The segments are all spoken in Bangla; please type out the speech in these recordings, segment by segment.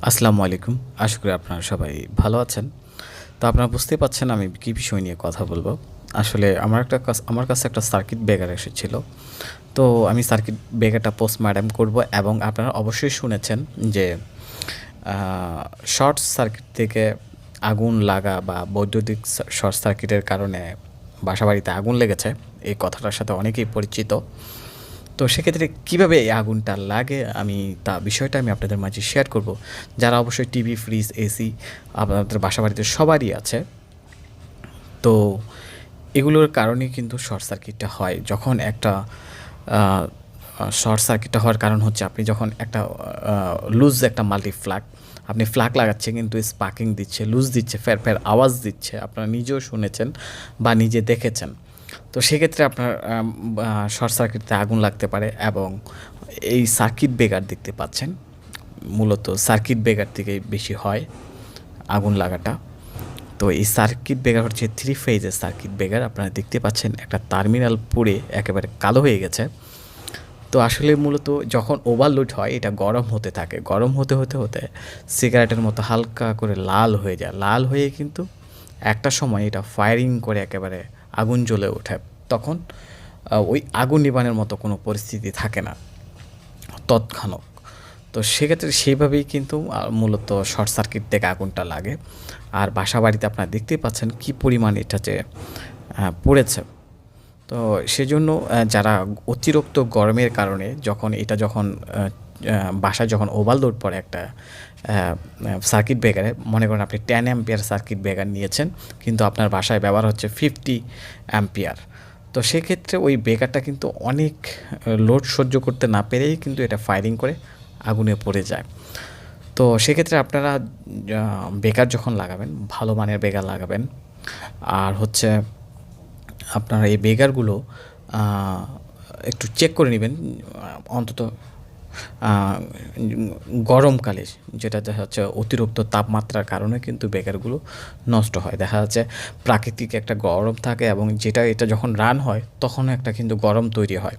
আসসালামু আলাইকুম। আশা করি আপনারা সবাই ভালো আছেন। তো আপনারা বুঝতেই পারছেন আমি কী বিষয় নিয়ে কথা বলবো। আসলে আমার কাছে একটা সার্কিট ব্রেকার এসেছিল। তো আমি সার্কিট ব্রেকারটা পোস্টমর্টেম করব এবং আপনারা অবশ্যই শুনেছেন যে আ শর্ট সার্কিট থেকে আগুন লাগা বা বৈদ্যুতিক শর্ট সার্কিটের কারণে বাসাবাড়িতে আগুন লেগেছে। এই কথাটার সাথে অনেকেই পরিচিত। তো সেক্ষেত্রে কীভাবে এই আগুনটা লাগে বিষয়টা আমি আপনাদের মাঝে শেয়ার করব। যারা অবশ্যই টিভি, ফ্রিজ, এসি আপনাদের বাসাবাড়িতে সবারই আছে। তো এগুলোর কারণেই কিন্তু শর্ট সার্কিটটা হয়। যখন একটা আ আ শর্ট সার্কিটটা হওয়ার কারণ হচ্ছে আপনি যখন একটা লুজ একটা মাল্টি-ফ্লাগ আপনি ফ্লাগ লাগাচ্ছেন কিন্তু স্পার্কিং দিচ্ছে, লুজ দিচ্ছে, ফ্যার, ফ্যার আওয়াজ দিচ্ছে। আপনারা নিজেও শুনেছেন বা নিজে দেখেছেন। তো সেক্ষেত্রে আপনার শর্ট সার্কিটে আগুন লাগতে পারে এবং এই সার্কিট ব্রেকার দেখতে পাচ্ছেন। মূলত সার্কিট ব্রেকার থেকেই বেশি হয় আগুন লাগাটা। তো এই সার্কিট ব্রেকার হচ্ছে 3 ফেজের সার্কিট ব্রেকার। আপনারা দেখতে পাচ্ছেন একটা টার্মিনাল পুড়ে একেবারে কালো হয়ে গেছে। তো আসলে মূলত যখন ওভারলোড হয় এটা গরম হতে থাকে। গরম হতে সিগারেটের মতো হালকা করে লাল হয়ে যায়। লাল হয়ে কিন্তু একটা সময় এটা ফায়ারিং করে একেবারে আগুন জ্বলে ওঠে। তখন ওই আগুন নিবানোর মতো কোনো পরিস্থিতি থাকে না তৎক্ষণাৎ। তো সেক্ষেত্রে সেইভাবেই কিন্তু মূলত শর্ট সার্কিট থেকে আগুনটা লাগে। আর বাসাবাড়িতে আপনারা দেখতেই পাচ্ছেন কী পরিমাণ এটা যে পড়েছে। তো সেজন্য যারা অতিরিক্ত গরমের কারণে যখন বাসায় যখন ওভারলোড পড়ে একটা সার্কিট ব্রেকারে, মনে করেন আপনি 10 অ্যাম্পিয়ার সার্কিট ব্রেকার নিয়েছেন কিন্তু আপনার বাসায় ব্যবহার হচ্ছে 50 অ্যাম্পিয়ার। তো সেক্ষেত্রে ওই ব্রেকারটা কিন্তু অনেক লোড সহ্য করতে না পেরেই কিন্তু এটা ফায়ারিং করে আগুনে পড়ে যায়। তো সেক্ষেত্রে আপনারা ব্রেকার যখন লাগাবেন ভালো মানের ব্রেকার লাগাবেন। আর হচ্ছে আপনারা এই ব্রেকারগুলো একটু চেক করে নেবেন অন্তত গরমকালে, যেটা দেখা যাচ্ছে অতিরিক্ত তাপমাত্রার কারণে কিন্তু ব্রেকারগুলো নষ্ট হয়। দেখা যাচ্ছে প্রাকৃতিক একটা গরম থাকে এবং এটা যখন রান হয় তখনও একটা কিন্তু গরম তৈরি হয়।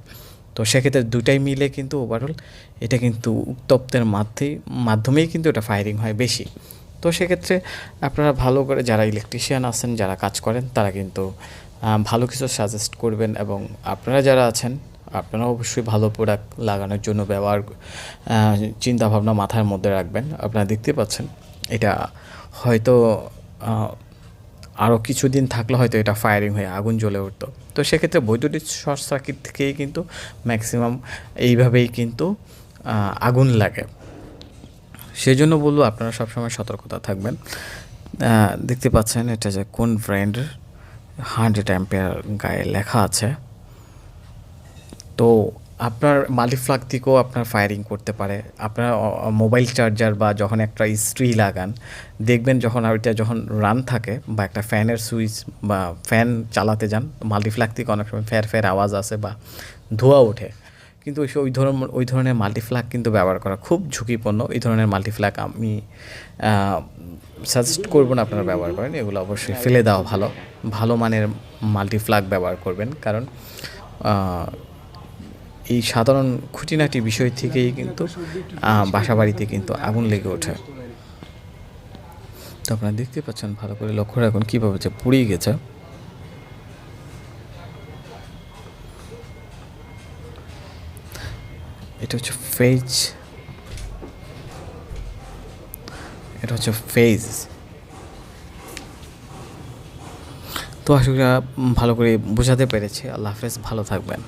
তো সেক্ষেত্রে দুটাই মিলে কিন্তু ওভারঅল এটা কিন্তু উত্তপ্তের মাধ্যমেই কিন্তু এটা ফায়ারিং হয় বেশি। তো সেক্ষেত্রে আপনারা ভালো করে যারা ইলেকট্রিশিয়ান আছেন, যারা কাজ করেন তারা কিন্তু ভালো কিছু সাজেস্ট করবেন এবং আপনারা যারা আছেন আপনারা অবশ্যই ভালো প্রোডাক্ট লাগানোর জন্য চিন্তাভাবনা মাথার মধ্যে রাখবেন। আপনারা দেখতে পাচ্ছেন এটা হয়তো আরও কিছুদিন থাকলে হয়তো এটা ফায়ারিং হয়ে আগুন জ্বলে উঠতো। তো সেক্ষেত্রে বৈদ্যুতিক শর্ট সার্কিট থেকেই কিন্তু ম্যাক্সিমাম এইভাবেই কিন্তু আগুন লাগে। সেজন্য বলবো আপনারা সবসময় সতর্কতা থাকবেন। দেখতে পাচ্ছেন এটা যে কোন ব্র্যান্ডের 100 অ্যাম্পিয়ার গায়ে লেখা আছে। তো আপনার মাল্টিপ্লাগ থেকেও আপনার ফায়ারিং করতে পারে। আপনার মোবাইল চার্জার বা যখন একটা ইস্ত্রি লাগান, দেখবেন যখন রান থাকে বা একটা ফ্যানের সুইচ বা ফ্যান চালাতে যান, মাল্টিপ্লাগ থেকে অনেক সময় ফ্যার, ফ্যার আওয়াজ আসে বা ধোঁয়া ওঠে। কিন্তু ওই ধরনের মাল্টিপ্লাগ কিন্তু ব্যবহার করা খুব ঝুঁকিপূর্ণ। এই ধরনের মাল্টিপ্লাগ আমি সাজেস্ট করব না আপনারা ব্যবহার করেন। এগুলো অবশ্যই ফেলে দেওয়া ভালো। ভালো মানের মাল্টিপ্লাগ ব্যবহার করবেন, কারণ এই সাধারণ খুঁটিনাটি বিষয় থেকেই কিন্তু বাসাবাড়িতে কিন্তু আগুন লেগে ওঠে। তো আপনারা দেখতে পাচ্ছেন, ভালো করে লক্ষ্য রাখুন কীভাবে যে পুড়িয়ে গেছে। এটা হচ্ছে ফেজ। তো আশা করি ভালো করে বোঝাতে পেরেছি। আল্লাহ হাফেজ, ভালো থাকবেন।